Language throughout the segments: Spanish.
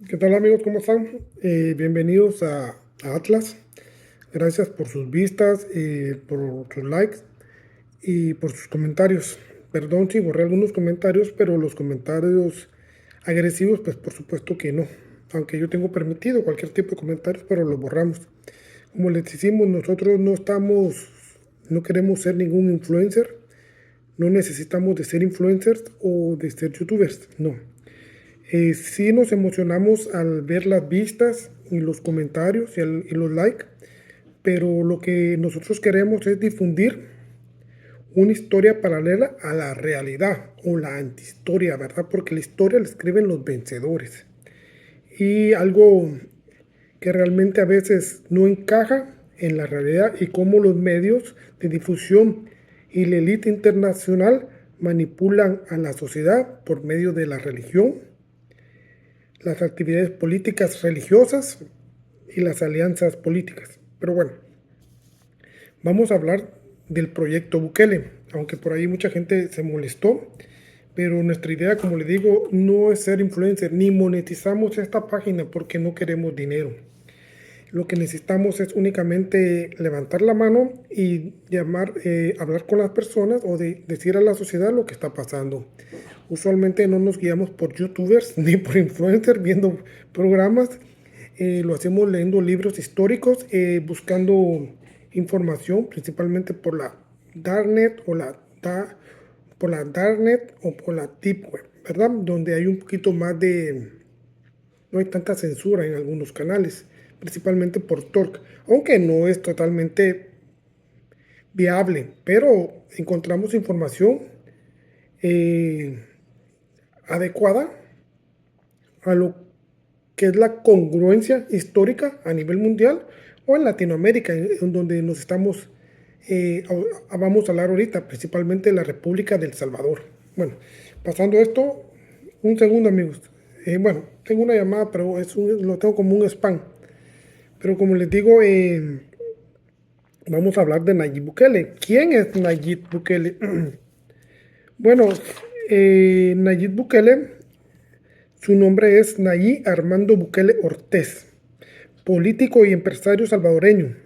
¿Qué tal amigos? ¿Cómo están? Bienvenidos a Atlas. Gracias por sus vistas, por sus likes y por sus comentarios. Perdón si borré algunos comentarios, pero los comentarios agresivos, pues por supuesto que no. Aunque yo tengo permitido cualquier tipo de comentarios, pero los borramos. Como les decimos, nosotros no queremos ser ningún influencer. No necesitamos de ser influencers o de ser youtubers, no. Sí nos emocionamos al ver las vistas y los comentarios y los likes, pero lo que nosotros queremos es difundir una historia paralela a la realidad o la antihistoria, ¿verdad? Porque la historia la escriben los vencedores. Y algo que realmente a veces no encaja en la realidad y cómo los medios de difusión y la élite internacional manipulan a la sociedad por medio de la religión, las actividades políticas religiosas y las alianzas políticas. Pero bueno, vamos a hablar del proyecto Bukele, aunque por ahí mucha gente se molestó, pero nuestra idea, como le digo, no es ser influencer, ni monetizamos esta página porque no queremos dinero. Lo que necesitamos es únicamente levantar la mano y hablar con las personas o decir a la sociedad lo que está pasando. Usualmente no nos guiamos por youtubers ni por influencers viendo programas. Lo hacemos leyendo libros históricos, buscando información, principalmente por la Darknet por la Darknet o por la Deep Web, ¿verdad? Donde hay un poquito más no hay tanta censura en algunos canales, principalmente por Torque, aunque no es totalmente viable, pero encontramos información eh, adecuada a lo que es la congruencia histórica a nivel mundial o en Latinoamérica, en donde nos estamos, vamos a hablar ahorita, principalmente de la República del Salvador. Bueno, pasando esto, un segundo amigos. Bueno, tengo una llamada, pero lo tengo como un spam. Pero como les digo, vamos a hablar de Nayib Bukele. ¿Quién es Nayib Bukele? Bueno, Nayib Bukele, su nombre es Nayib Armando Bukele Ortiz, político y empresario salvadoreño.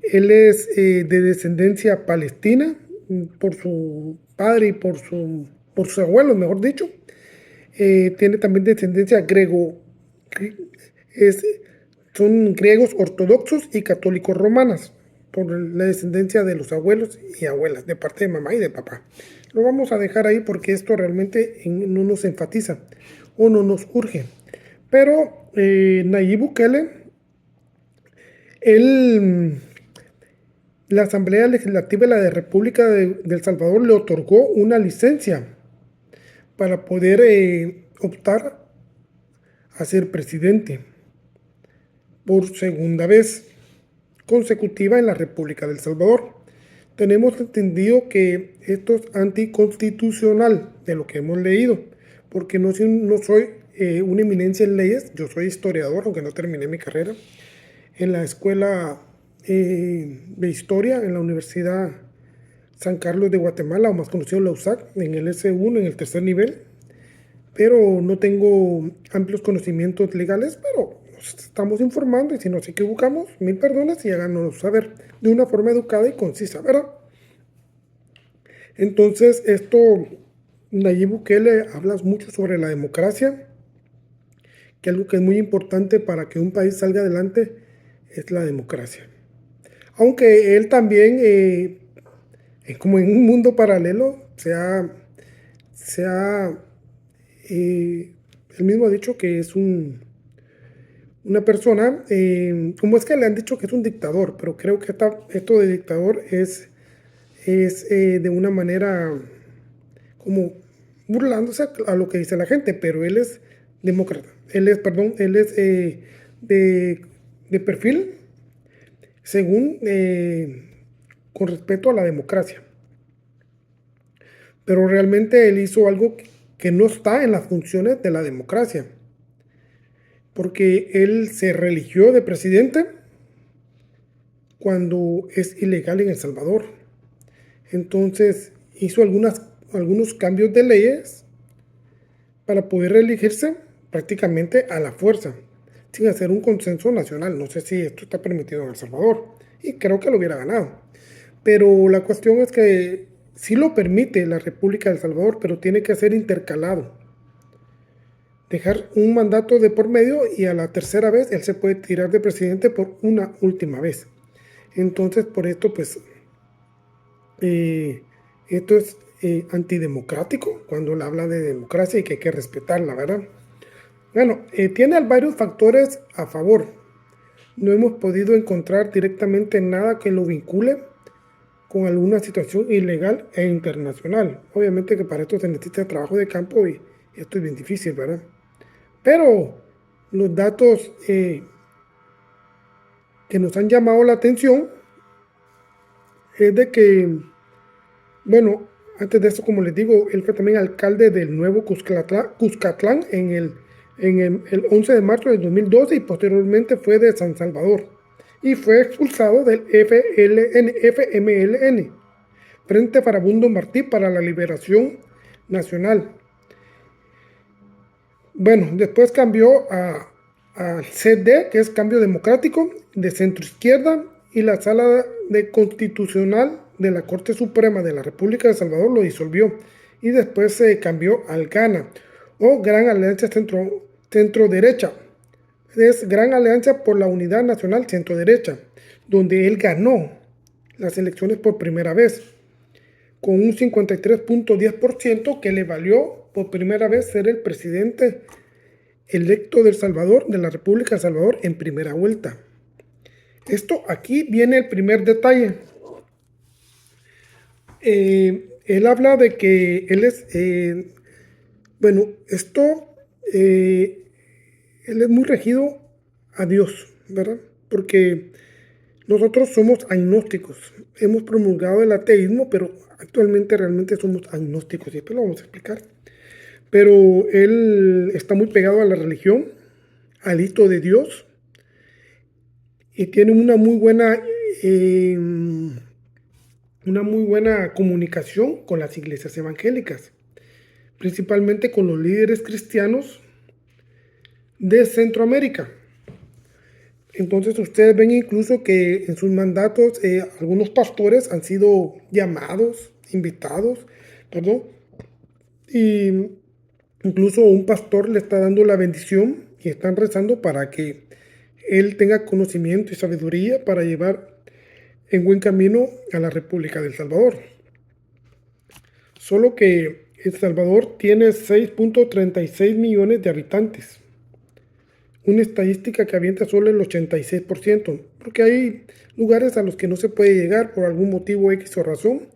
Él es de descendencia palestina por su padre y por sus abuelos, mejor dicho. Tiene también descendencia es, son griegos ortodoxos y católicos romanas, por la descendencia de los abuelos y abuelas, de parte de mamá y de papá. Lo vamos a dejar ahí porque esto realmente no nos enfatiza o no nos urge. Pero Nayib Bukele, él, la Asamblea Legislativa de la República de El Salvador le otorgó una licencia para poder optar a ser presidente por segunda vez consecutiva en la República del Salvador. Tenemos entendido que esto es anticonstitucional de lo que hemos leído, porque no soy una eminencia en leyes, yo soy historiador, aunque no terminé mi carrera, en la escuela de historia en la Universidad San Carlos de Guatemala, o más conocido la USAC, en el S1, en el tercer nivel, pero no tengo amplios conocimientos legales, pero nos estamos informando y si nos equivocamos, mil perdones y háganos saber de una forma educada y concisa, ¿verdad? Entonces, Nayib Bukele habla mucho sobre la democracia, que algo que es muy importante para que un país salga adelante es la democracia. Aunque él también, como en un mundo paralelo, se ha él mismo ha dicho que es una persona, como es que le han dicho que es un dictador, pero creo que esto de dictador es de una manera como burlándose a lo que dice la gente, pero él es demócrata, él es de perfil según con respeto a la democracia, pero realmente él hizo algo que no está en las funciones de la democracia, porque él se religió de presidente cuando es ilegal en El Salvador. Entonces hizo algunos cambios de leyes para poder reelegirse, prácticamente a la fuerza, sin hacer un consenso nacional. No sé si esto está permitido en El Salvador, y creo que lo hubiera ganado. Pero la cuestión es que sí lo permite la República de El Salvador, pero tiene que ser intercalado. Dejar un mandato de por medio y a la tercera vez él se puede tirar de presidente por una última vez. Entonces, por esto, pues, eh, esto es antidemocrático cuando él habla de democracia y que hay que respetarla, ¿verdad? Bueno, tiene varios factores a favor. No hemos podido encontrar directamente nada que lo vincule con alguna situación ilegal e internacional. Obviamente que para esto se necesita trabajo de campo y esto es bien difícil, ¿verdad? Pero los datos que nos han llamado la atención es de que, bueno, antes de eso, como les digo, él fue también alcalde del nuevo Cuscatlán el 11 de marzo del 2012 y posteriormente fue de San Salvador. Y fue expulsado del FMLN, Frente Farabundo Martí para la Liberación Nacional. Bueno, después cambió a CD, que es Cambio Democrático, de centro izquierda, y la Sala de Constitucional de la Corte Suprema de la República de El Salvador lo disolvió. Y después se cambió al GANA, o Gran Alianza Centro-Derecha. Es Gran Alianza por la Unidad Nacional Centro-Derecha, donde él ganó las elecciones por primera vez, con un 53.10% que le valió por primera vez ser el presidente electo de El Salvador, de la República de El Salvador, en primera vuelta. Esto aquí viene el primer detalle. Él habla de que él es, bueno, él es muy regido a Dios, ¿verdad? Porque nosotros somos agnósticos. Hemos promulgado el ateísmo, pero actualmente realmente somos agnósticos. Y después lo vamos a explicar. Pero él está muy pegado a la religión, al hito de Dios, y tiene eh, una muy buena comunicación con las iglesias evangélicas, principalmente con los líderes cristianos de Centroamérica. Entonces ustedes ven incluso que en sus mandatos algunos pastores han sido llamados, invitados, perdón, y incluso un pastor le está dando la bendición y están rezando para que él tenga conocimiento y sabiduría para llevar en buen camino a la República de El Salvador. Solo que El Salvador tiene 6.36 millones de habitantes. Una estadística que avienta solo el 86%, porque hay lugares a los que no se puede llegar por algún motivo X o razón.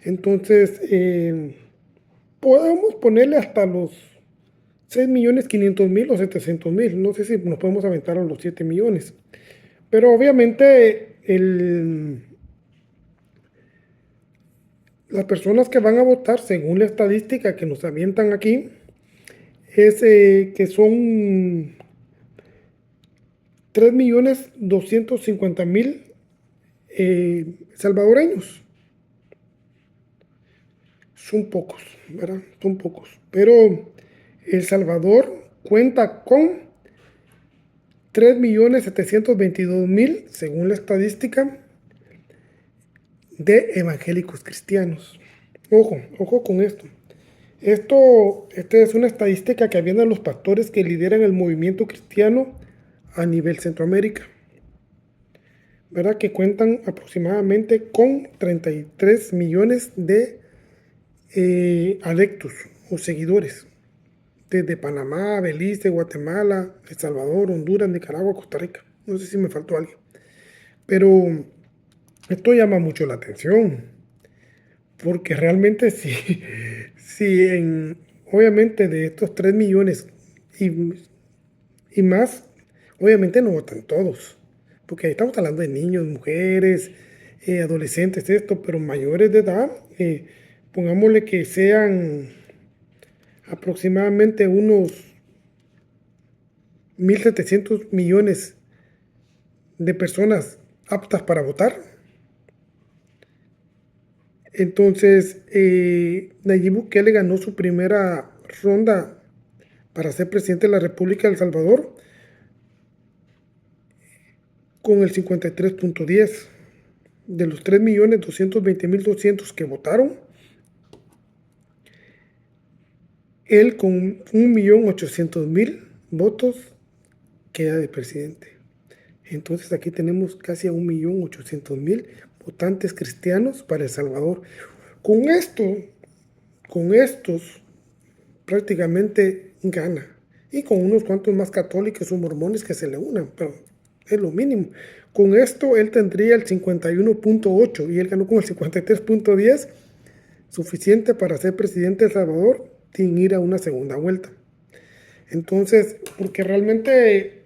Entonces, podemos ponerle hasta los 6.500.000 o 700.000. No sé si nos podemos aventar a los 7 millones. Pero obviamente las personas que van a votar, según la estadística que nos avientan aquí, es que son 3.250.000 salvadoreños. Son pocos, ¿verdad? Son pocos. Pero El Salvador cuenta con 3.722.000, según la estadística, de evangélicos cristianos. Ojo, ojo con esto. Esta es una estadística que viene de los pastores que lideran el movimiento cristiano a nivel Centroamérica, ¿verdad? Que cuentan aproximadamente con 33 millones de adeptos o seguidores, desde Panamá, Belice, Guatemala, El Salvador, Honduras, Nicaragua, Costa Rica. No sé si me faltó alguien, pero esto llama mucho la atención, porque realmente obviamente de estos 3 millones y, y más, obviamente no votan todos, porque ahí estamos hablando de niños, mujeres, adolescentes, esto, pero mayores de edad, pongámosle que sean aproximadamente unos 1.700 millones de personas aptas para votar. Entonces, Nayib Bukele ganó su primera ronda para ser presidente de la República de El Salvador con el 53.10. De los 3.220.200 que votaron, él con 1.800.000 votos queda de presidente. Entonces aquí tenemos casi a 1.800.000 votantes cristianos para El Salvador. Con estos prácticamente gana. Y con unos cuantos más católicos o mormones que se le unan, pero es lo mínimo. Con esto él tendría el 51.8 y él ganó con el 53.10, suficiente para ser presidente de El Salvador sin ir a una segunda vuelta. Entonces, porque realmente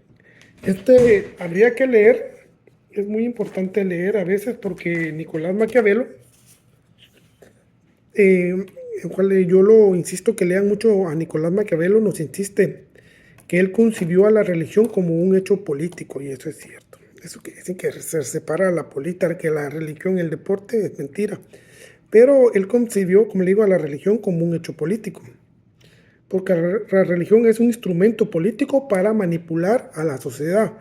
habría que leer, es muy importante leer a veces porque Nicolás Maquiavelo, el cual yo lo insisto que lean mucho a Nicolás Maquiavelo, nos insiste que él concibió a la religión como un hecho político, y eso es cierto. Eso que dicen que se separa la política, que la religión y el deporte, es mentira. Pero él concibió, como le digo, a la religión como un hecho político. Porque la religión es un instrumento político para manipular a la sociedad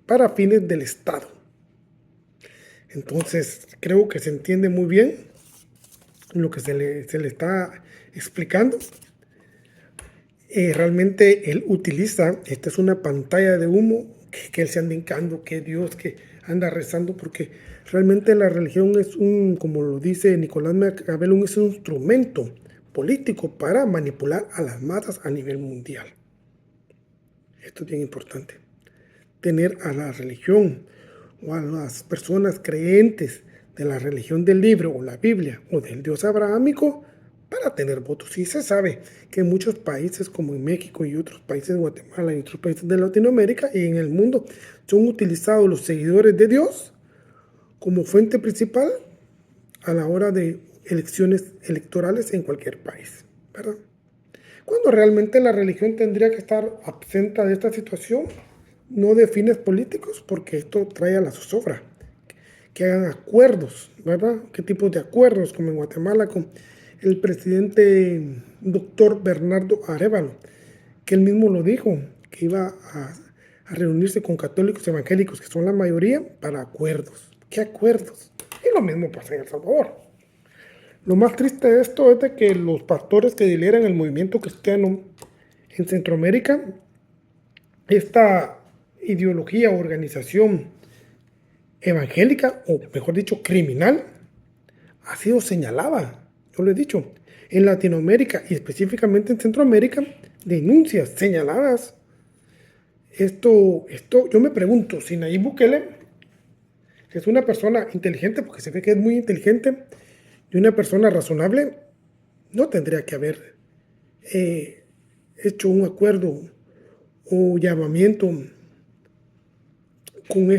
para fines del Estado. Entonces, creo que se entiende muy bien lo que se le está explicando. Realmente él utiliza, esta es una pantalla de humo, que él se anda hincando, que Dios, que anda rezando, porque realmente la religión es como lo dice Nicolás Maquiavelo, es un instrumento político para manipular a las masas a nivel mundial. Esto es bien importante. Tener a la religión o a las personas creyentes de la religión del libro o la Biblia o del Dios abrahámico para tener votos. Y se sabe que en muchos países como en México y otros países, Guatemala y otros países de Latinoamérica y en el mundo, son utilizados los seguidores de Dios como fuente principal a la hora de elecciones electorales en cualquier país, ¿verdad? Cuando realmente la religión tendría que estar absenta de esta situación, no de fines políticos, porque esto trae a la zozobra. Que hagan acuerdos, ¿verdad? ¿Qué tipo de acuerdos? Como en Guatemala con el presidente doctor Bernardo Arévalo, que él mismo lo dijo, que iba a reunirse con católicos evangélicos, que son la mayoría, para acuerdos. ¿Qué acuerdos? Y lo mismo pasa en El Salvador. Lo más triste de esto es de que los pastores que lideran el movimiento cristiano en Centroamérica, esta ideología o organización evangélica, o mejor dicho, criminal, ha sido señalada. Yo lo he dicho, en Latinoamérica y específicamente en Centroamérica, denuncias señaladas. Yo me pregunto, si Nayib Bukele es una persona inteligente, porque se ve que es muy inteligente, y una persona razonable, no tendría que haber hecho un acuerdo o llamamiento con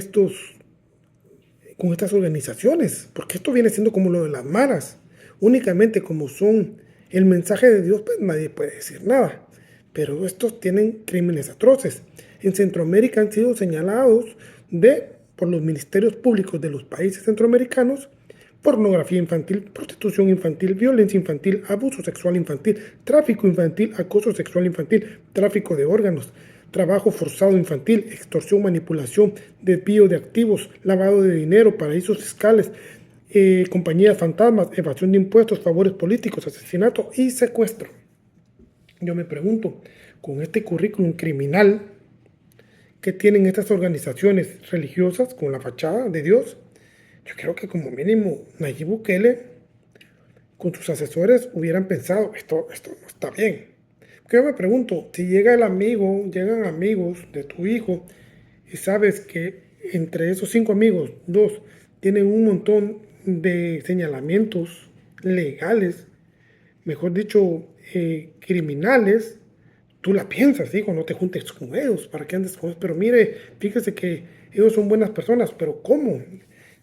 con estas organizaciones, porque esto viene siendo como lo de las maras. Únicamente como son el mensaje de Dios, pues nadie puede decir nada. Pero estos tienen crímenes atroces. En Centroamérica han sido señalados por los ministerios públicos de los países centroamericanos: pornografía infantil, prostitución infantil, violencia infantil, abuso sexual infantil, tráfico infantil, acoso sexual infantil, tráfico de órganos, trabajo forzado infantil, extorsión, manipulación, desvío de activos, lavado de dinero, paraísos fiscales, compañías fantasmas, evasión de impuestos, favores políticos, asesinato y secuestro. Yo me pregunto, con este currículum criminal que tienen estas organizaciones religiosas con la fachada de Dios, yo creo que como mínimo Nayib Bukele con sus asesores hubieran pensado, esto no está bien. Porque yo me pregunto, si llegan amigos de tu hijo y sabes que entre esos 5 amigos, 2 tienen un montón de señalamientos legales, mejor dicho, criminales, tú la piensas, digo, no te juntes con ellos, ¿para qué andes con ellos? Pero mire, fíjese que ellos son buenas personas, pero ¿cómo?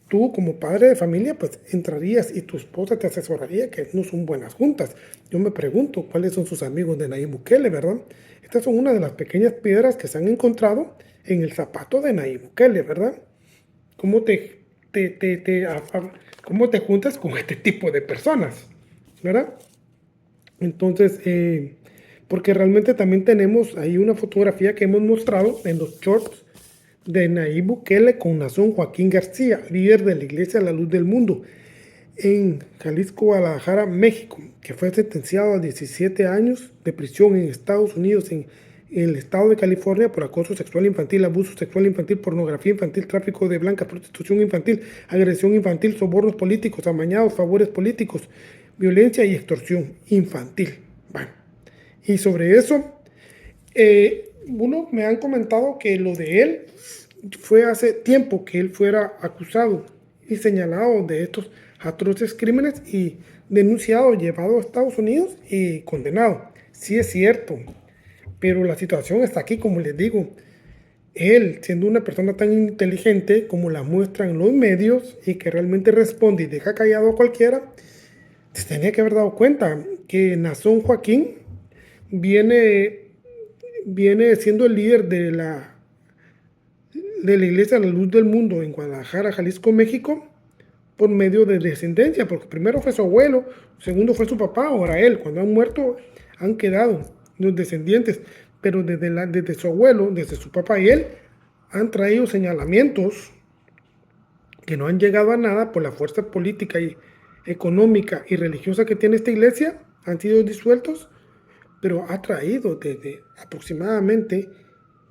Tú como padre de familia, pues entrarías y tu esposa te asesoraría que no son buenas juntas. Yo me pregunto cuáles son sus amigos de Nayib Bukele, ¿verdad? Estas son una de las pequeñas piedras que se han encontrado en el zapato de Nayib Bukele, ¿verdad? ¿Cómo cómo te juntas con este tipo de personas, ¿verdad? Entonces, porque realmente también tenemos ahí una fotografía que hemos mostrado en los shorts de Nayib Bukele con Nason Joaquín García, líder de la Iglesia de la Luz del Mundo, en Jalisco, Guadalajara, México, que fue sentenciado a 17 años de prisión en Estados Unidos, en el estado de California, por acoso sexual infantil, abuso sexual infantil, pornografía infantil, tráfico de blancas, prostitución infantil, agresión infantil, sobornos políticos, amañados, favores políticos, violencia y extorsión infantil. Bueno, y sobre eso, uno me han comentado que lo de él fue hace tiempo que él fuera acusado y señalado de estos atroces crímenes y denunciado, llevado a Estados Unidos y condenado. Sí es cierto, pero la situación está aquí, como les digo. Él, siendo una persona tan inteligente como la muestran los medios y que realmente responde y deja callado a cualquiera, se tenía que haber dado cuenta que Nason Joaquín viene siendo el líder de la Iglesia de la Luz del Mundo en Guadalajara, Jalisco, México, por medio de descendencia, porque primero fue su abuelo, segundo fue su papá, ahora él. Cuando han muerto, han quedado los descendientes, pero desde su abuelo, desde su papá y él, han traído señalamientos que no han llegado a nada por la fuerza política y económica y religiosa que tiene esta iglesia, han sido disueltos, pero ha traído desde aproximadamente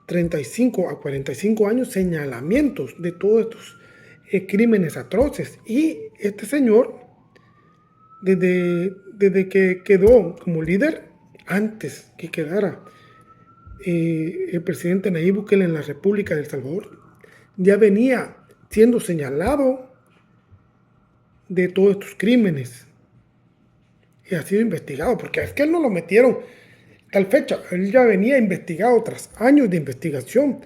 35 a 45 años señalamientos de todos estos crímenes atroces. Y este señor, desde que quedó como líder, antes que quedara el presidente Nayib Bukele en la República de El Salvador, ya venía siendo señalado de todos estos crímenes y ha sido investigado, porque es que él no lo metieron tal fecha, él ya venía investigado tras años de investigación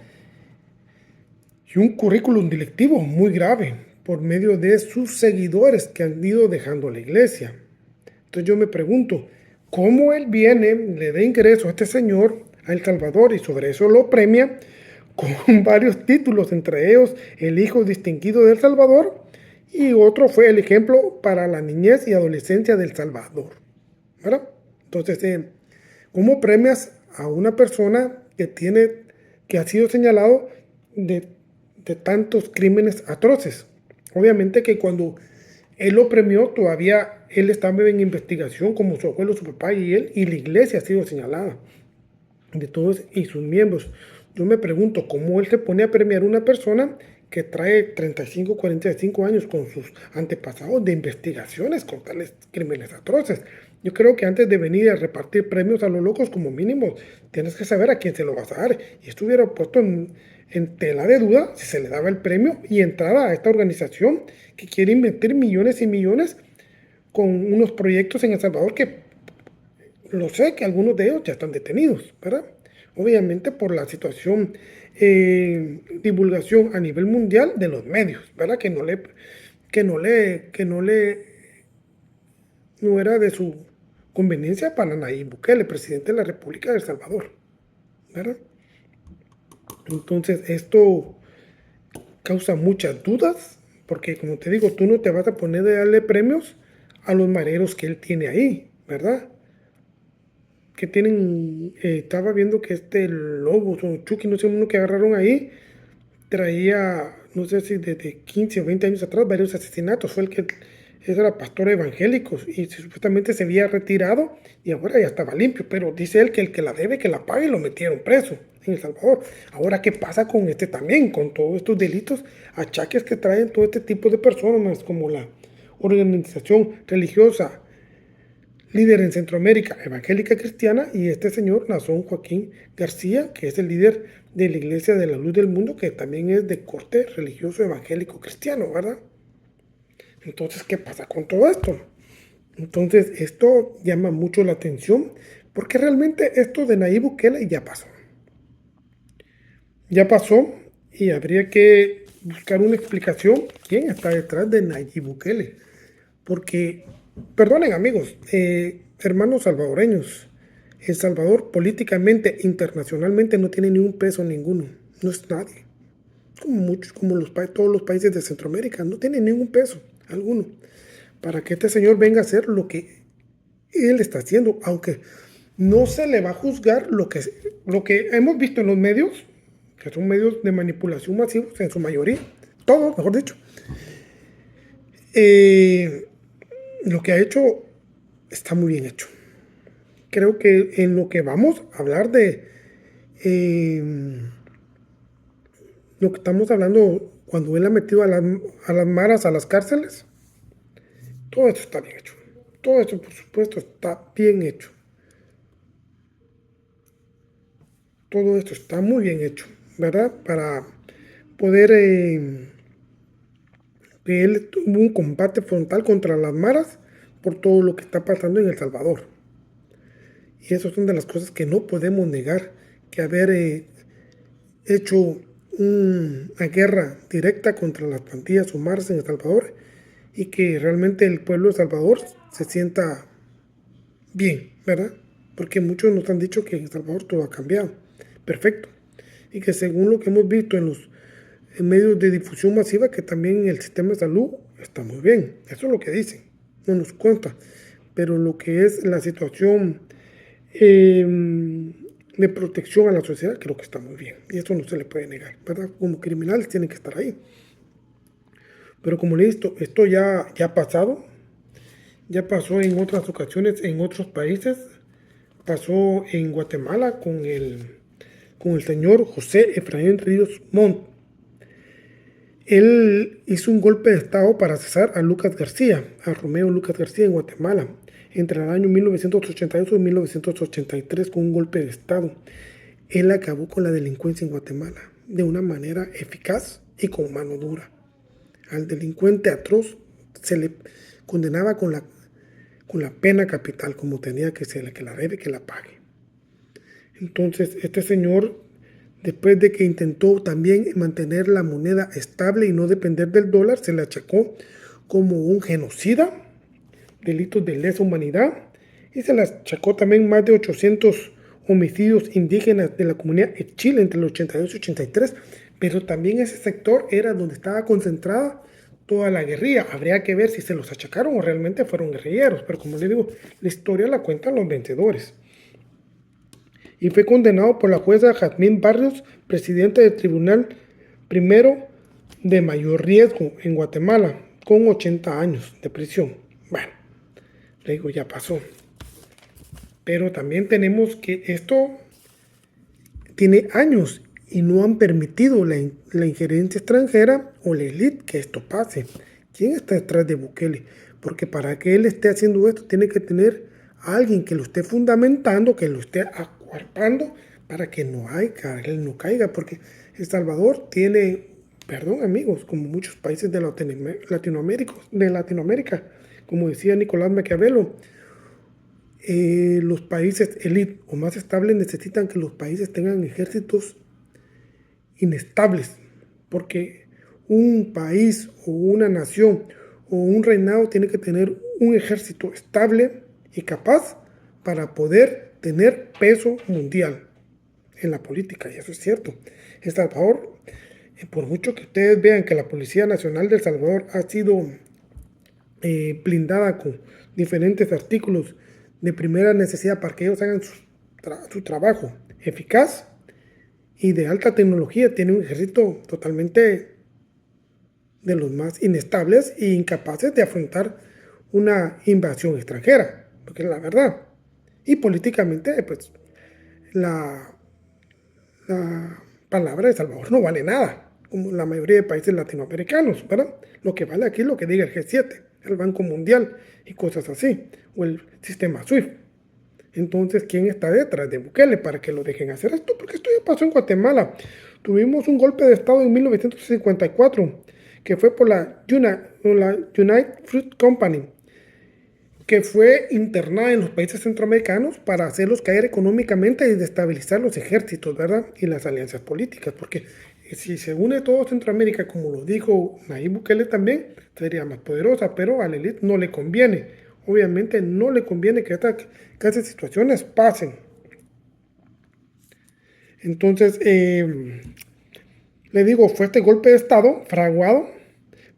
y un currículum delictivo muy grave por medio de sus seguidores que han ido dejando la iglesia. Entonces yo me pregunto, ¿cómo él viene, le da ingreso a este señor, a El Salvador, y sobre eso lo premia con varios títulos, entre ellos el hijo distinguido de El Salvador, y otro fue el ejemplo para la niñez y adolescencia de El Salvador, ¿verdad? Entonces, ¿cómo premias a una persona que ha sido señalado de tantos crímenes atroces? Obviamente que cuando él lo premió, todavía él estaba en investigación, como su abuelo, su papá y él, y la iglesia ha sido señalada de todos y sus miembros. Yo me pregunto cómo él se pone a premiar a una persona que trae 35, 45 años con sus antepasados de investigaciones con tales crímenes atroces. Yo creo que antes de venir a repartir premios a los locos, como mínimo, tienes que saber a quién se lo vas a dar. Y esto hubiera puesto en tela de duda si se le daba el premio y entrara a esta organización que quiere invertir millones y millones con unos proyectos en El Salvador que lo sé que algunos de ellos ya están detenidos, ¿verdad? Obviamente por la situación, divulgación a nivel mundial de los medios, ¿verdad? No era de su conveniencia para Nayib Bukele, presidente de la República de El Salvador, ¿verdad? Entonces esto causa muchas dudas, porque como te digo, tú no te vas a poner a darle premios a los mareros que él tiene ahí, ¿verdad? Que tienen, estaba viendo que este Lobo o Chucky, no sé, uno que agarraron ahí, traía, no sé si desde 15 o 20 años atrás, varios asesinatos. Fue el que era pastor evangélico y supuestamente se había retirado y ahora ya estaba limpio, pero dice él que el que la debe, que la pague, y lo metieron preso en El Salvador. Ahora, ¿qué pasa con este también? Con todos estos delitos, achaques que traen todo este tipo de personas, como la organización religiosa líder en Centroamérica evangélica cristiana, y este señor Nason Joaquín García, que es el líder de la Iglesia de la Luz del Mundo, que también es de corte religioso evangélico cristiano, ¿verdad? Entonces, ¿qué pasa con todo esto? Entonces, esto llama mucho la atención, porque realmente esto de Nayib Bukele ya pasó. Ya pasó y habría que buscar una explicación quién está detrás de Nayib Bukele. Porque, perdonen amigos, hermanos salvadoreños, El Salvador políticamente, internacionalmente no tiene ni un peso ninguno, no es nadie. Como muchos, como todos los países de Centroamérica, no tiene ningún peso alguno. Para que este señor venga a hacer lo que él está haciendo, aunque no se le va a juzgar lo que hemos visto en los medios, que son medios de manipulación masivos en su mayoría, todos, mejor dicho. Lo que ha hecho está muy bien hecho. Creo que en lo que vamos a hablar de lo que estamos hablando cuando él ha metido a las maras a las cárceles, todo esto está bien hecho. Todo esto, por supuesto, está bien hecho. Todo esto está muy bien hecho, ¿verdad? Para poder que él tuvo un combate frontal contra las maras por todo lo que está pasando en El Salvador. Y eso son de las cosas que no podemos negar, que haber hecho una guerra directa contra las pandillas o maras en El Salvador y que realmente el pueblo de El Salvador se sienta bien, ¿verdad? Porque muchos nos han dicho que en El Salvador todo ha cambiado. Perfecto. Y que según lo que hemos visto en los medios de difusión masiva, que también el sistema de salud está muy bien. Eso es lo que dicen. No nos cuenta. Pero lo que es la situación de protección a la sociedad, creo que está muy bien. Y eso no se le puede negar, ¿verdad? Como criminales tienen que estar ahí. Pero como le he visto, esto ya ha pasado. Ya pasó en otras ocasiones en otros países. Pasó en Guatemala con el señor José Efraín Ríos Montt. Él hizo un golpe de estado para cesar a Lucas García, a Romeo Lucas García en Guatemala, entre el año 1982 y 1983 con un golpe de estado. Él acabó con la delincuencia en Guatemala de una manera eficaz y con mano dura. Al delincuente atroz se le condenaba con la pena capital, como tenía que ser, que la debe, que la pague. Entonces, este señor, después de que intentó también mantener la moneda estable y no depender del dólar, se le achacó como un genocida, delitos de lesa humanidad, y se le achacó también más de 800 homicidios indígenas de la comunidad en Chile entre el 82 y 83, pero también ese sector era donde estaba concentrada toda la guerrilla. Habría que ver si se los achacaron o realmente fueron guerrilleros, pero como les digo, la historia la cuentan los vencedores. Y fue condenado por la jueza Jazmín Barrios, presidenta del Tribunal Primero de Mayor Riesgo en Guatemala, con 80 años de prisión. Bueno, le digo, ya pasó. Pero también tenemos que esto tiene años y no han permitido la injerencia extranjera o la élite que esto pase. ¿Quién está detrás de Bukele? Porque para que él esté haciendo esto tiene que tener a alguien que lo esté fundamentando, que lo esté acuerpando para que él no caiga. Porque El Salvador tiene, perdón amigos, como muchos países de Latinoamérica, como decía Nicolás Maquiavelo, los países élite o más estables necesitan que los países tengan ejércitos inestables, porque un país o una nación o un reinado tiene que tener un ejército estable y capaz para poder tener peso mundial en la política, y eso es cierto. El Salvador, por mucho que ustedes vean que la Policía Nacional de El Salvador ha sido blindada con diferentes artículos de primera necesidad para que ellos hagan su trabajo eficaz y de alta tecnología, tiene un ejército totalmente de los más inestables e incapaces de afrontar una invasión extranjera, porque es la verdad. Y políticamente, pues, la palabra de Salvador no vale nada, como la mayoría de países latinoamericanos, ¿verdad? Lo que vale aquí es lo que diga el G7, el Banco Mundial y cosas así, o el sistema SWIFT. Entonces, ¿quién está detrás de Bukele para que lo dejen hacer esto? Porque esto ya pasó en Guatemala. Tuvimos un golpe de estado en 1954, que fue por la United Fruit Company, que fue internada en los países centroamericanos para hacerlos caer económicamente y destabilizar los ejércitos, ¿verdad? Y las alianzas políticas, porque si se une todo Centroamérica, como lo dijo Nayib Bukele también, sería más poderosa, pero a la élite no le conviene. Obviamente no le conviene que estas situaciones pasen. Entonces, le digo, fue este golpe de Estado fraguado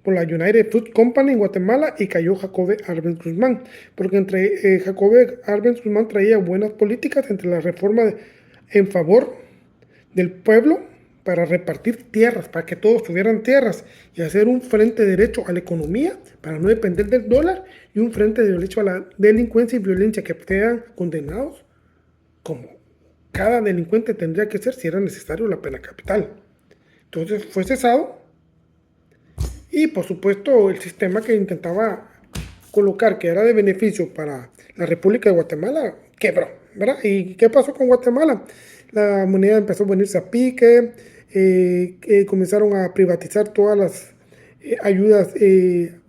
por la United Food Company en Guatemala y cayó Jacobe Arbenz Guzmán, porque entre Jacobe Arbenz Guzmán traía buenas políticas entre la reforma en favor del pueblo para repartir tierras, para que todos tuvieran tierras y hacer un frente derecho a la economía para no depender del dólar y un frente derecho a la delincuencia y violencia que sean condenados como cada delincuente tendría que ser si era necesario la pena capital. Entonces fue cesado y por supuesto el sistema que intentaba colocar que era de beneficio para la República de Guatemala quebró, ¿verdad? ¿Y qué pasó con Guatemala? La moneda empezó a venirse a pique, comenzaron a privatizar todas las ayudas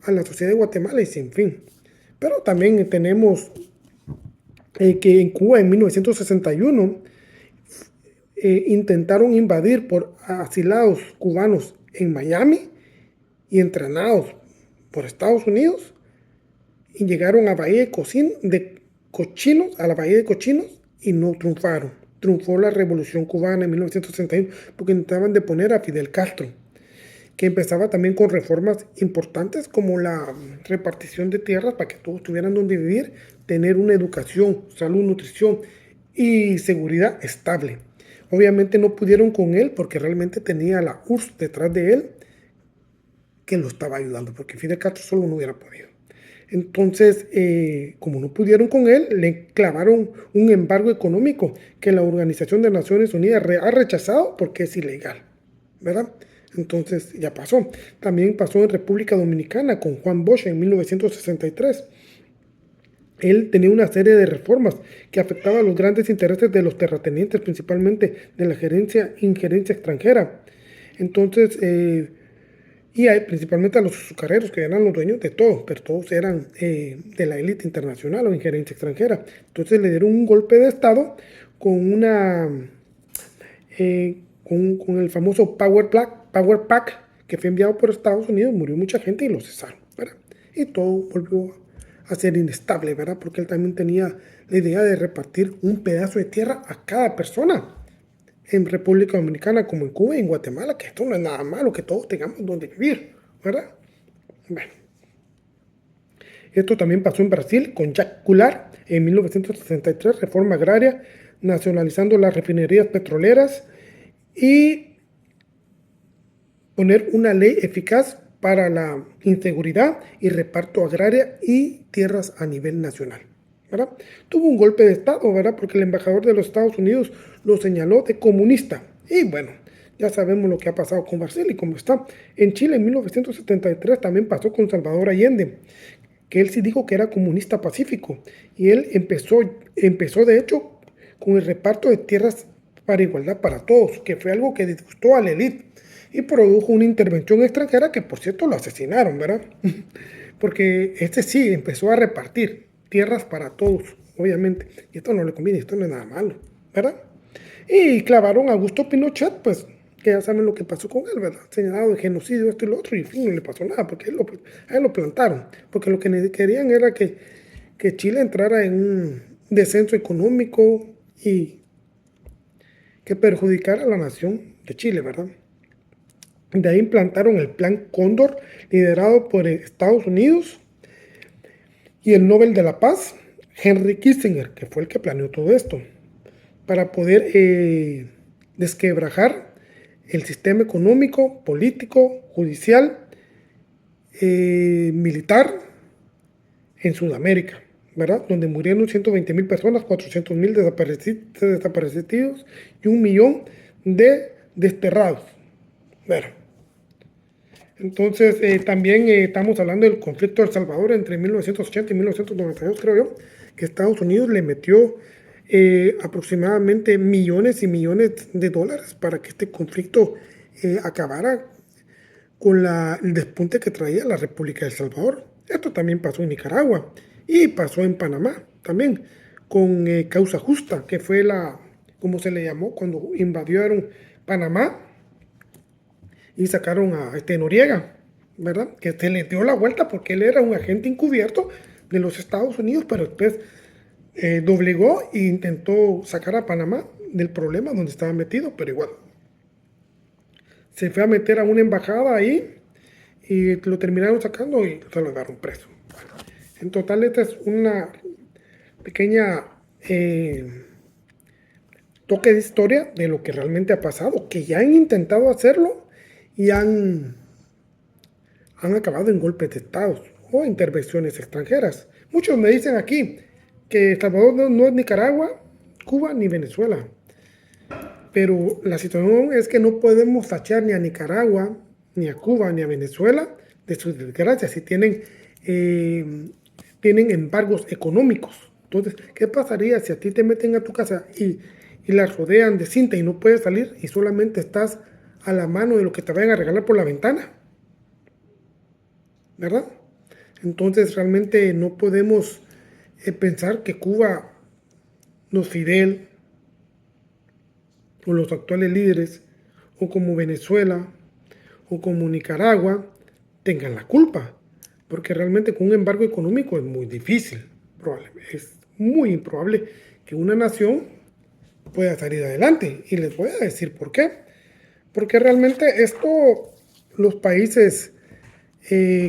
a la sociedad de Guatemala y sin fin. Pero también tenemos que en Cuba en 1961 intentaron invadir por asilados cubanos en Miami y entrenados por Estados Unidos y llegaron a Bahía de Cochinos, a la Bahía de Cochinos y no triunfaron. Triunfó la Revolución Cubana en 1961 porque intentaban deponer a Fidel Castro, que empezaba también con reformas importantes como la repartición de tierras para que todos tuvieran donde vivir, tener una educación, salud, nutrición y seguridad estable. Obviamente no pudieron con él porque realmente tenía la URSS detrás de él que lo estaba ayudando, porque Fidel Castro solo no hubiera podido. Entonces, como no pudieron con él, le clavaron un embargo económico que la Organización de Naciones Unidas ha rechazado porque es ilegal, ¿verdad? Entonces ya pasó. También pasó en República Dominicana con Juan Bosch en 1963. Él tenía una serie de reformas que afectaban a los grandes intereses de los terratenientes, principalmente de la injerencia extranjera. Entonces, principalmente a los azucareros, que eran los dueños de todo, pero todos eran de la élite internacional o injerencia extranjera. Entonces le dieron un golpe de Estado con con el famoso Power Pack que fue enviado por Estados Unidos, murió mucha gente y lo cesaron, ¿verdad? Y todo volvió a ser inestable, ¿verdad? Porque él también tenía la idea de repartir un pedazo de tierra a cada persona en República Dominicana como en Cuba y en Guatemala, que esto no es nada malo, que todos tengamos donde vivir, ¿verdad? Bueno, esto también pasó en Brasil con Jacques Goulart en 1963, reforma agraria, nacionalizando las refinerías petroleras y poner una ley eficaz para la inseguridad y reparto agraria y tierras a nivel nacional, ¿verdad? Tuvo un golpe de Estado, ¿verdad? Porque el embajador de los Estados Unidos lo señaló de comunista. Y bueno, ya sabemos lo que ha pasado con Brasil y cómo está. En Chile en 1973 también pasó con Salvador Allende, que él sí dijo que era comunista pacífico. Y él empezó de hecho con el reparto de tierras para igualdad para todos, que fue algo que disgustó a la élite y produjo una intervención extranjera que por cierto lo asesinaron, ¿verdad? Porque este sí empezó a repartir tierras para todos, obviamente, y esto no le conviene, esto no es nada malo, ¿verdad? Y clavaron a Augusto Pinochet, pues, que ya saben lo que pasó con él, ¿verdad? Señalado de genocidio, esto y lo otro, y en fin, no le pasó nada, porque a él lo plantaron, porque lo que querían era que Chile entrara en un descenso económico y que perjudicara a la nación de Chile, ¿verdad? De ahí implantaron el Plan Cóndor, liderado por Estados Unidos y el Nobel de la Paz, Henry Kissinger, que fue el que planeó todo esto, para poder desquebrajar el sistema económico, político, judicial, militar en Sudamérica, ¿verdad? Donde murieron 120,000 personas, 400,000 desaparecidos y 1,000,000 de desterrados. Bueno, entonces, también estamos hablando del conflicto de El Salvador entre 1980 y 1992, creo yo, que Estados Unidos le metió aproximadamente millones y millones de dólares para que este conflicto acabara con el despunte que traía la República de El Salvador. Esto también pasó en Nicaragua y pasó en Panamá también, con Causa Justa, que fue como se le llamó, cuando invadieron Panamá y sacaron a Noriega, ¿verdad? Que se le dio la vuelta porque él era un agente encubierto de los Estados Unidos, pero después doblegó e intentó sacar a Panamá del problema donde estaba metido, pero igual. Se fue a meter a una embajada ahí y lo terminaron sacando y se lo llevaron preso. Bueno, en total, esta es una pequeña toque de historia de lo que realmente ha pasado, que ya han intentado hacerlo y han acabado en golpes de Estado o intervenciones extranjeras. Muchos me dicen aquí que El Salvador no es Nicaragua, Cuba ni Venezuela. Pero la situación es que no podemos tachar ni a Nicaragua, ni a Cuba, ni a Venezuela de sus desgracias si tienen embargos económicos. Entonces, ¿qué pasaría si a ti te meten a tu casa y la rodean de cinta y no puedes salir y solamente estás a la mano de lo que te vayan a regalar por la ventana? ¿Verdad? Entonces realmente no podemos pensar que Cuba, los Fidel o los actuales líderes, o como Venezuela o como Nicaragua, tengan la culpa, porque realmente con un embargo económico es muy difícil, es muy improbable que una nación pueda salir adelante. Y les voy a decir por qué. Porque realmente esto, los países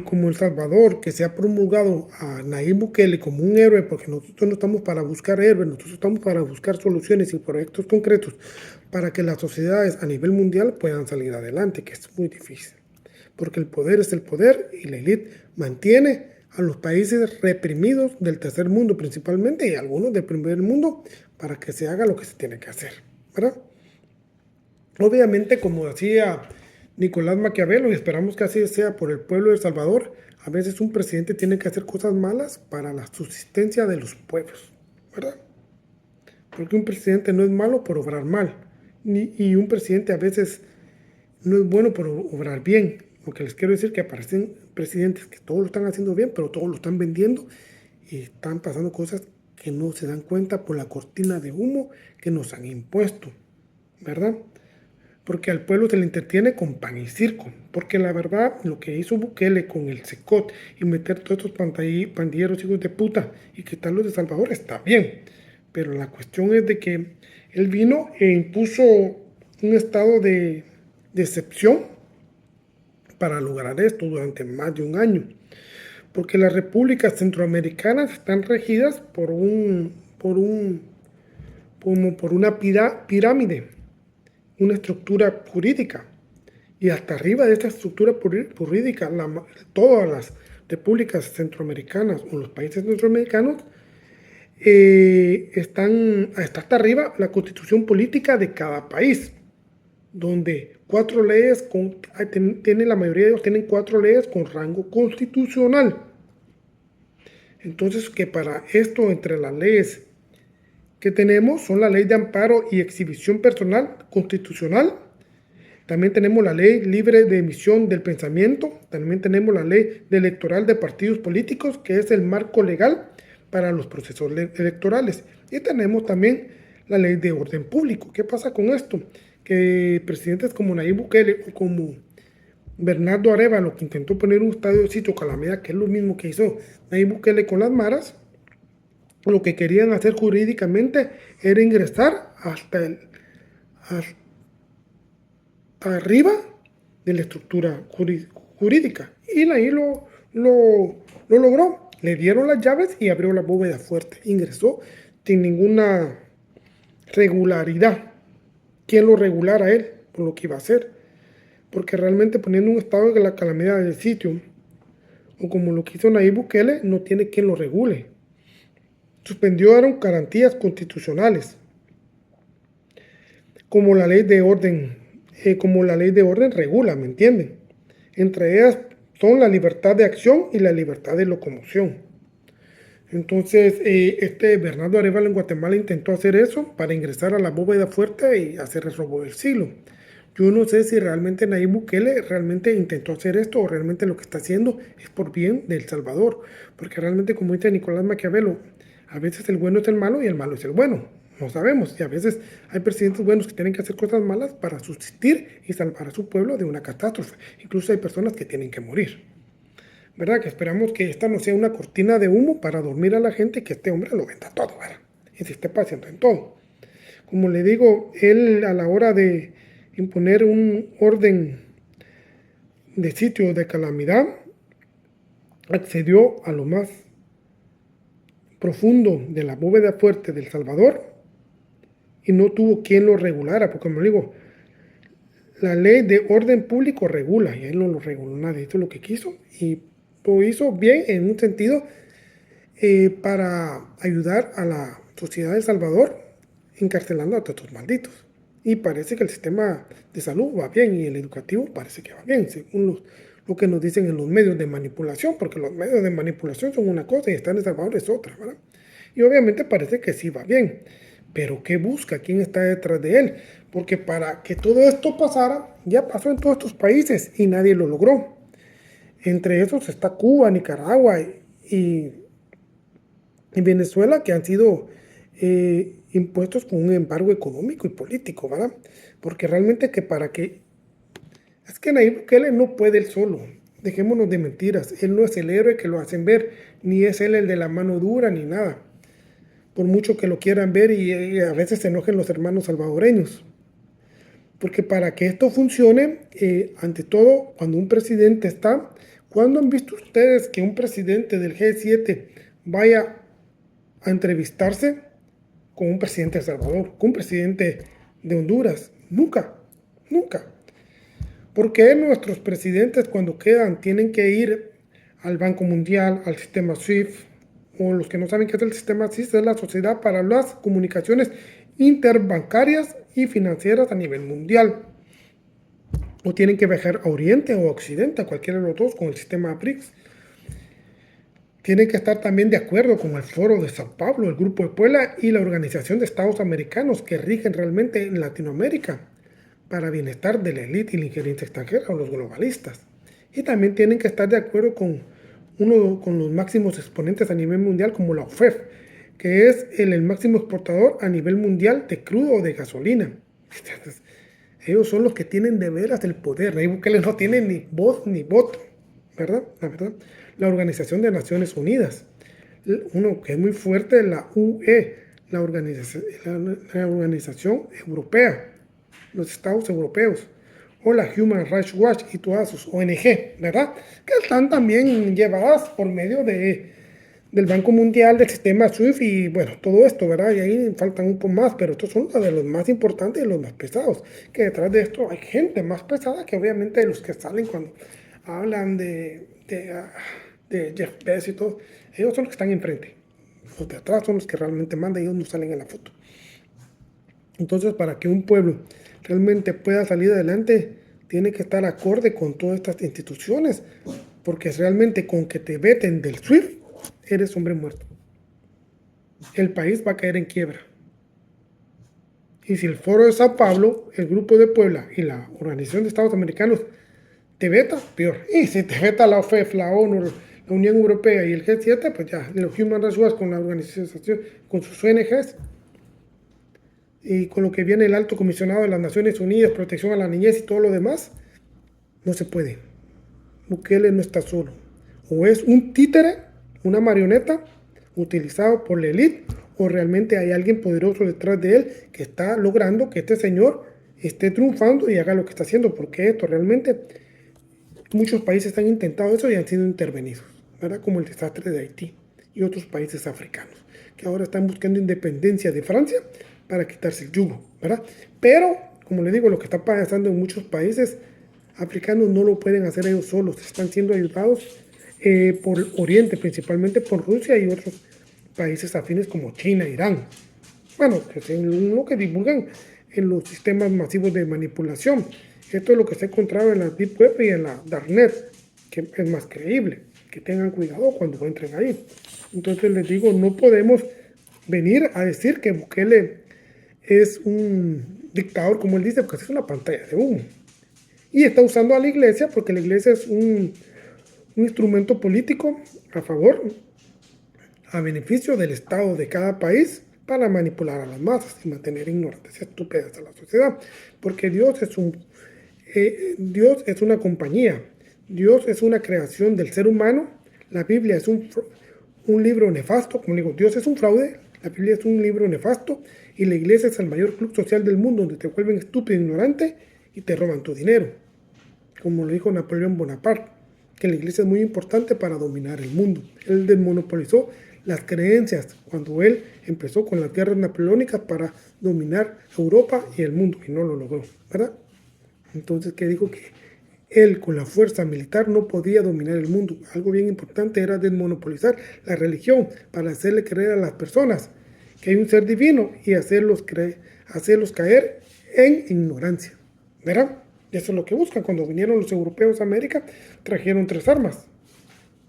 como El Salvador, que se ha promulgado a Nayib Bukele como un héroe, porque nosotros no estamos para buscar héroes, nosotros estamos para buscar soluciones y proyectos concretos para que las sociedades a nivel mundial puedan salir adelante, que es muy difícil. Porque el poder es el poder y la élite mantiene a los países reprimidos del tercer mundo principalmente y algunos del primer mundo para que se haga lo que se tiene que hacer, ¿verdad? Obviamente, como decía Nicolás Maquiavelo, y esperamos que así sea por el pueblo de El Salvador, a veces un presidente tiene que hacer cosas malas para la subsistencia de los pueblos, ¿verdad? Porque un presidente no es malo por obrar mal, y un presidente a veces no es bueno por obrar bien. Lo que les quiero decir es que aparecen presidentes que todos lo están haciendo bien, pero todos lo están vendiendo y están pasando cosas que no se dan cuenta por la cortina de humo que nos han impuesto, ¿verdad? Porque al pueblo se le entretiene con pan y circo. Porque la verdad, lo que hizo Bukele con el SECOT y meter todos estos pandilleros hijos de puta y quitarlos de Salvador está bien. Pero la cuestión es de que él vino e impuso un estado de excepción para lograr esto durante más de un año. Porque las repúblicas centroamericanas están regidas por una pirámide, una estructura jurídica. Y hasta arriba de esta estructura jurídica, todas las repúblicas centroamericanas o los países centroamericanos está hasta arriba la constitución política de cada país, donde la mayoría de ellos tienen 4 leyes con rango constitucional. Entonces, que para esto, entre las leyes que tenemos, son la ley de amparo y exhibición personal constitucional. También tenemos la ley libre de emisión del pensamiento. También tenemos la ley electoral de partidos políticos, que es el marco legal para los procesos electorales. Y tenemos también la ley de orden público. ¿Qué pasa con esto? Que presidentes como Nayib Bukele o como Bernardo Arévalo, que intentó poner un estadio de sitio Calamidad, que es lo mismo que hizo Nayib Bukele con las maras, lo que querían hacer jurídicamente era ingresar hasta arriba de la estructura jurídica. Y ahí lo logró. Le dieron las llaves y abrió la bóveda fuerte. Ingresó sin ninguna regularidad. ¿Quién lo regulara a él por lo que iba a hacer? Porque realmente poniendo un estado de la calamidad del sitio, o como lo que hizo Nayib Bukele, no tiene quien lo regule. Suspendieron garantías constitucionales, como la ley de orden regula, ¿me entienden? Entre ellas son la libertad de acción y la libertad de locomoción. Entonces, Bernardo Arévalo en Guatemala intentó hacer eso para ingresar a la bóveda fuerte y hacer el robo del siglo. Yo no sé si realmente Nayib Bukele realmente intentó hacer esto o realmente lo que está haciendo es por bien de El Salvador. Porque realmente, como dice Nicolás Maquiavelo, a veces el bueno es el malo y el malo es el bueno. No sabemos. Y a veces hay presidentes buenos que tienen que hacer cosas malas para subsistir y salvar a su pueblo de una catástrofe. Incluso hay personas que tienen que morir. ¿Verdad? Que esperamos que esta no sea una cortina de humo para dormir a la gente y que este hombre lo venda todo, ¿verdad? Y se esté paseando en todo. Como le digo, él a la hora de imponer un orden de sitio de calamidad, accedió a lo más profundo de la bóveda fuerte del Salvador y no tuvo quien lo regulara, porque como digo, la ley de orden público regula y él no lo reguló nadie, hizo lo que quiso y lo hizo bien en un sentido para ayudar a la sociedad de El Salvador encarcelando a todos estos malditos. Y parece que el sistema de salud va bien y el educativo parece que va bien, según lo que nos dicen en los medios de manipulación, porque los medios de manipulación son una cosa y estar en El Salvador es otra, ¿verdad? Y obviamente parece que sí va bien, pero ¿qué busca? ¿Quién está detrás de él? Porque para que todo esto pasara, ya pasó en todos estos países y nadie lo logró. Entre esos está Cuba, Nicaragua y Venezuela, que han sido impuestos con un embargo económico y político, ¿verdad? Porque realmente que para que... Es que Nayib Bukele no puede él solo. Dejémonos de mentiras. Él no es el héroe que lo hacen ver, ni es él el de la mano dura, ni nada. Por mucho que lo quieran ver y a veces se enojen los hermanos salvadoreños. Porque para que esto funcione, ante todo, cuando un presidente está... ¿Cuándo han visto ustedes que un presidente del G7 vaya a entrevistarse con un presidente de El Salvador, con un presidente de Honduras? Nunca, nunca. ¿Por qué nuestros presidentes cuando quedan tienen que ir al Banco Mundial, al sistema SWIFT? O los que no saben qué es el sistema SWIFT, es la Sociedad para las Comunicaciones Interbancarias y Financieras a nivel mundial. O tienen que viajar a Oriente o a Occidente, a cualquiera de los dos, con el sistema BRICS. Tienen que estar también de acuerdo con el Foro de Sao Paulo, el Grupo de Puebla y la Organización de Estados Americanos que rigen realmente en Latinoamérica para bienestar de la élite y la injerencia extranjera o los globalistas. Y también tienen que estar de acuerdo con los máximos exponentes a nivel mundial como la OFEF, que es el máximo exportador a nivel mundial de crudo o de gasolina. Entonces, ellos son los que tienen de veras el poder. Nayib Bukele no tiene ni voz ni voto, ¿verdad? La verdad. La Organización de Naciones Unidas, uno que es muy fuerte, la UE, la Organización Europea, los Estados Europeos, o la Human Rights Watch y todas sus ONG, ¿verdad? Que están también llevadas por medio del Banco Mundial, del sistema SWIFT y bueno, todo esto, ¿verdad? Y ahí faltan un poco más, pero estos son de los más importantes y los más pesados. Que detrás de esto hay gente más pesada que obviamente los que salen cuando hablan de Jeff Bezos y todo. Ellos son los que están enfrente. Los de atrás son los que realmente mandan y ellos no salen en la foto. Entonces, para que un pueblo realmente pueda salir adelante, tiene que estar acorde con todas estas instituciones, porque realmente con que te veten del SWIFT, eres hombre muerto. El país va a caer en quiebra. Y si el Foro de Sao Paulo, el Grupo de Puebla y la Organización de Estados Americanos te veta, peor. Y si te veta la OFEF, la ONU, la Unión Europea y el G7, pues ya, los Human Rights Watch con la organización, con sus ONGs, y con lo que viene el Alto Comisionado de las Naciones Unidas, protección a la niñez y todo lo demás, no se puede. Bukele no está solo. O es un títere, una marioneta, utilizado por la élite, o realmente hay alguien poderoso detrás de él que está logrando que este señor esté triunfando y haga lo que está haciendo, porque esto realmente, muchos países han intentado eso y han sido intervenidos, ¿verdad? Como el desastre de Haití y otros países africanos, que ahora están buscando independencia de Francia para quitarse el yugo, ¿verdad? Pero, como le digo, lo que está pasando en muchos países africanos no lo pueden hacer ellos solos, están siendo ayudados por Oriente, principalmente por Rusia y otros países afines como China, Irán. Bueno, que es lo que divulgan en los sistemas masivos de manipulación. Esto es lo que se ha encontrado en la Deep Web y en la Darknet, que es más creíble. Que tengan cuidado cuando entren ahí. Entonces les digo, no podemos venir a decir que Bukele es un dictador, como él dice, porque es una pantalla de humo. Y está usando a la iglesia porque la iglesia es un instrumento político a favor, a beneficio del Estado de cada país para manipular a las masas y mantener ignorantes y estúpidas a la sociedad. Porque Dios es una compañía, Dios es una creación del ser humano, la Biblia es un libro nefasto, como digo, Dios es un fraude, la Biblia es un libro nefasto y la iglesia es el mayor club social del mundo donde te vuelven estúpido e ignorante y te roban tu dinero. como lo dijo Napoleón Bonaparte, que la iglesia es muy importante para dominar el mundo. Él desmonopolizó las creencias cuando él empezó con las guerras napoleónicas para dominar Europa y el mundo, y no lo logró, ¿verdad? Entonces, que dijo que él con la fuerza militar no podía dominar el mundo. Algo bien importante era desmonopolizar la religión para hacerle creer a las personas que hay un ser divino y hacerlos caer en ignorancia, ¿verdad? Y eso es lo que buscan. Cuando vinieron los europeos a América, trajeron 3 armas.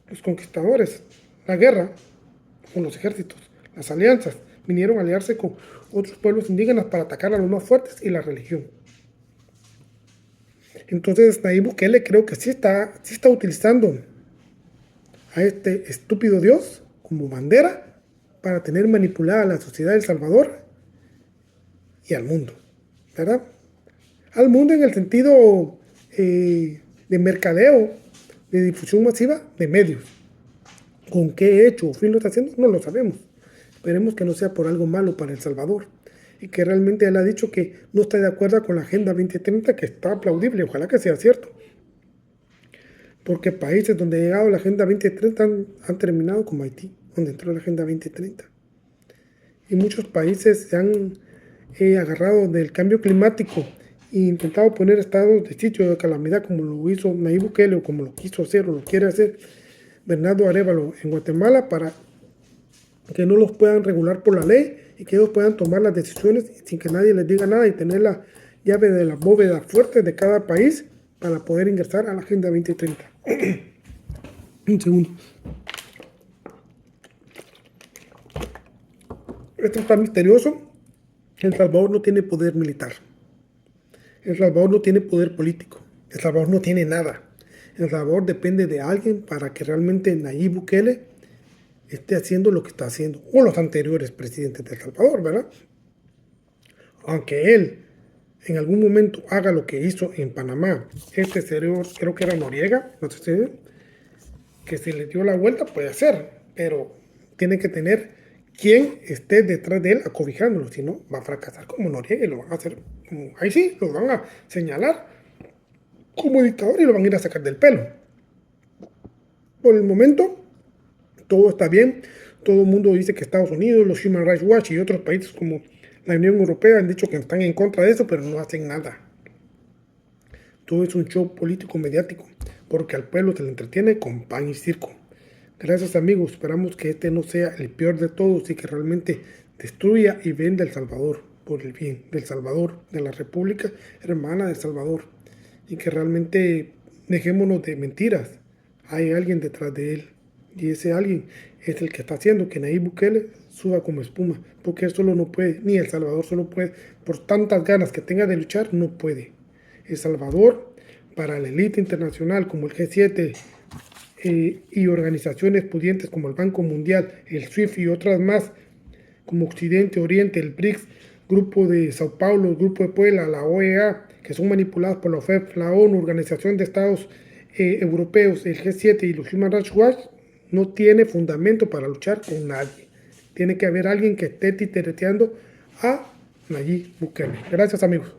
Los conquistadores, la guerra con los ejércitos, las alianzas. Vinieron a aliarse con otros pueblos indígenas para atacar a los más fuertes y la religión. Entonces Nayib Bukele creo que sí está utilizando a este estúpido Dios como bandera para tener manipulada a la sociedad de El Salvador y al mundo, ¿verdad? Al mundo en el sentido de mercadeo, de difusión masiva de medios. ¿Con qué hecho o fin lo está haciendo? No lo sabemos. Esperemos que no sea por algo malo para El Salvador y que realmente él ha dicho que no está de acuerdo con la Agenda 2030, que está aplaudible, ojalá que sea cierto. Porque países donde ha llegado la Agenda 2030 han terminado como Haití, donde entró la Agenda 2030. Y muchos países se han agarrado del cambio climático e intentado poner estados de sitio de calamidad como lo hizo Nayib Bukele o como lo quiso hacer o lo quiere hacer Bernardo Arévalo en Guatemala para que no los puedan regular por la ley y que ellos puedan tomar las decisiones sin que nadie les diga nada y tener la llave de la bóveda fuerte de cada país para poder ingresar a la Agenda 2030. Un segundo. Esto está misterioso. El Salvador no tiene poder militar. El Salvador no tiene poder político. El Salvador no tiene nada. El Salvador depende de alguien para que realmente Nayib Bukele esté haciendo lo que está haciendo, o los anteriores presidentes de El Salvador, ¿verdad? Aunque él en algún momento haga lo que hizo en Panamá, este señor, creo que era Noriega, no sé si, que se le dio la vuelta, puede ser, pero tiene que tener quien esté detrás de él acobijándolo, si no, va a fracasar como Noriega y lo van a hacer, ahí sí, lo van a señalar como dictador y lo van a ir a sacar del pelo. Por el momento, todo está bien, todo el mundo dice que Estados Unidos, los Human Rights Watch y otros países como la Unión Europea han dicho que están en contra de eso, pero no hacen nada. Todo es un show político mediático, porque al pueblo se le entretiene con pan y circo. Gracias amigos, esperamos que este no sea el peor de todos y que realmente destruya y venda El Salvador por el bien del Salvador, de la República Hermana de El Salvador, y que realmente dejémonos de mentiras. Hay alguien detrás de él y ese alguien es el que está haciendo que Nayib Bukele suba como espuma, porque él solo no puede, ni El Salvador solo puede, por tantas ganas que tenga de luchar, no puede. El Salvador, para la élite internacional como el G7 y organizaciones pudientes como el Banco Mundial, el SWIFT y otras más, como Occidente, Oriente, el BRICS, Grupo de Sao Paulo, el Grupo de Puebla, la OEA, que son manipuladas por la OFEP, la ONU, Organización de Estados Europeos, el G7 y los Human Rights Watch, no tiene fundamento para luchar con nadie. Tiene que haber alguien que esté titereteando a Nayib Bukele. Gracias amigos.